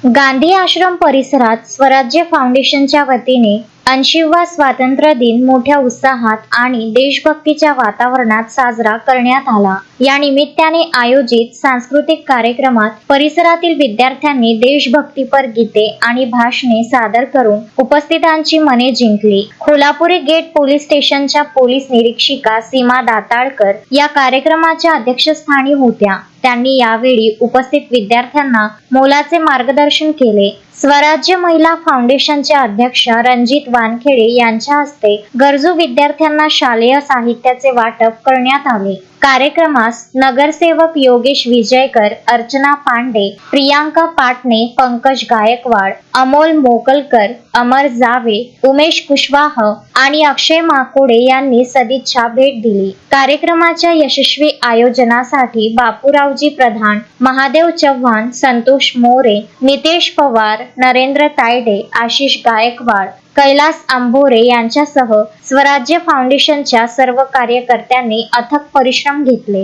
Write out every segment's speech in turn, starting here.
गांधी आश्रम परिसरात स्वराज्य फाउंडेशनच्या वतीने 80वा स्वातंत्र्य दिन मोठ्या उत्साहात आणि देशभक्तीच्या वातावरणात साजरा करण्यात आला। या निमित्ताने आयोजित सांस्कृतिक कार्यक्रमात परिसरातील विद्यार्थ्यांनी देशभक्तीपर गीते आणि भाषणे सादर करून उपस्थितांची मने जिंकली। कोल्हापुरी गेट पोलीस स्टेशनच्या पोलीस निरीक्षिका सीमा दाताळकर या कार्यक्रमाच्या अध्यक्षस्थानी होत्या। त्यांनी यावेळी उपस्थित विद्यार्थ्यांना मोलाचे मार्गदर्शन केले। स्वराज्य महिला फाउंडेशनचे अध्यक्ष रणजित वानखेडे यांच्या हस्ते गरजू विद्यार्थ्यांना शालेय साहित्याचे वाटप करण्यात आले। कार्यक्रमास नगरसेवक योगेश विजयकर, अर्चना पांडे, प्रियांका पाटणे, पंकज गायकवाड, अमोल मोकलकर, अमर जावे, उमेश कुशवाह आणि अक्षय माकोडे यांनी सदिच्छा भेट दिली। कार्यक्रमाच्या यशस्वी आयोजनासाठी बापूरावजी प्रधान, महादेव चव्हाण, संतोष मोरे, नितेश पवार, नरेंद्र तायडे, आशिष गायकवाड, कैलास आंबोरे यांच्यासह स्वराज्य फाउंडेशनच्या सर्व कार्यकर्त्यांनी अथक परिश्रम घेतले।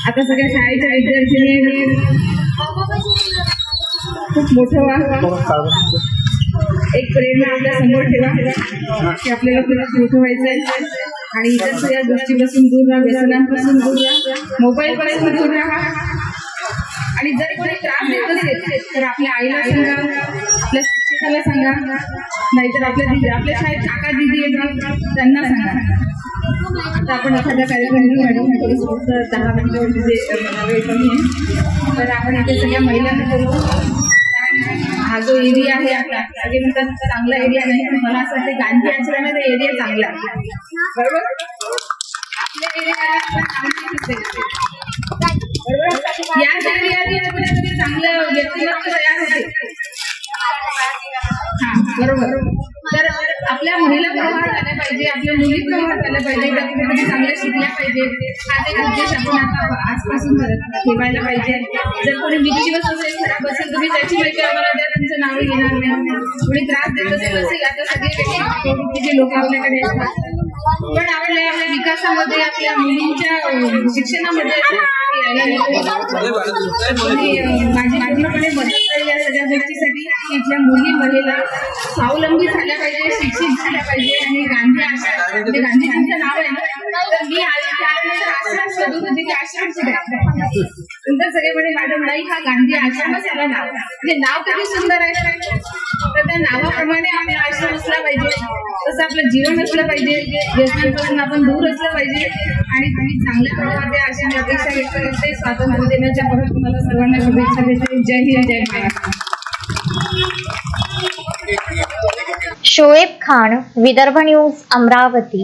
आता सगळ्या शाळेच्या विद्यार्थ्यांनी खूप मोठं एक प्रेरणा आपल्या समोर ठेवा की आपल्याला खूप मोठं व्हायचं आहे आणि इतर सगळ्या गोष्टीपासून दूर राहा, व्यसनांपासून दूर राहा, मोबाईल पासून दूर राहा आणि जर कोणी त्रास देत असेल तर आपल्या आईला सांगा, आपल्या शिक्षकाला सांगा, नाहीतर आपल्या शाळेत काका दिदी येतात त्यांना सांगा। आता आपण एखाद्या कार्यक्रमाला 10 मिनिटांमध्ये वेळ कमी आहे तर आपण इथे सगळ्या महिलांना करू। हा जो एरिया आहे आपला सगळे म्हणतात चांगला एरिया नाही, पण मला असं वाटतं गांधी आश्रमाचा एरिया चांगला आहे, बरोबर? आपल्या एरियाला याच एरियात चांगलं व्यक्तिमत्व तयार होते। हा बरोबर। तर आपल्या महिला प्रवाहात आल्या पाहिजे, आपल्या मुली प्रवाहात आल्या पाहिजे, त्यामध्ये चांगल्या शिकल्या पाहिजे। हा एक उद्देश आपण आता आजपासून ठेवायला पाहिजे। जर कोणी बिगची वस्तू असेल, खराब असेल, तुम्ही त्याची माहिती आम्हाला द्या, तुमचं नाव घेणार नाही। कोणी त्रास देत असेल, आता सगळे जे लोक आपल्याकडे असतात, पण आपल्या विकासामध्ये आपल्या मुलींच्या शिक्षणामध्ये माझी पूर्णपणे मदत आहे या सगळ्या गोष्टीसाठी की इथल्या मुली महिला स्वावलंबी झाल्या पाहिजे, शिक्षित झाल्या पाहिजे। आणि गांधी आश्रम म्हणजे गांधीजींचं नाव आहे ना, तर मी त्यानंतर आश्रम शोधत होती की आश्रम नंतर सगळे म्हणे मॅडम नाही, हा गांधी आश्रमच याला नाव, म्हणजे नाव किती सुंदर आहे। तर त्या नावाप्रमाणे आपला आश्रम असला पाहिजे, तसं आपलं जीवन असलं पाहिजे, व्यसनांपासून आपण दूर असलं पाहिजे आणि चांगल्या प्रकारे अशा अपेक्षा व्यक्त करते। स्वातंत्र्य दिनाच्या परत तुम्हाला सर्वांना शुभेच्छा देते। जय हिंद, जय महाराष्ट्र। शोएब खान, विदर्भ न्यूज, अमरावती।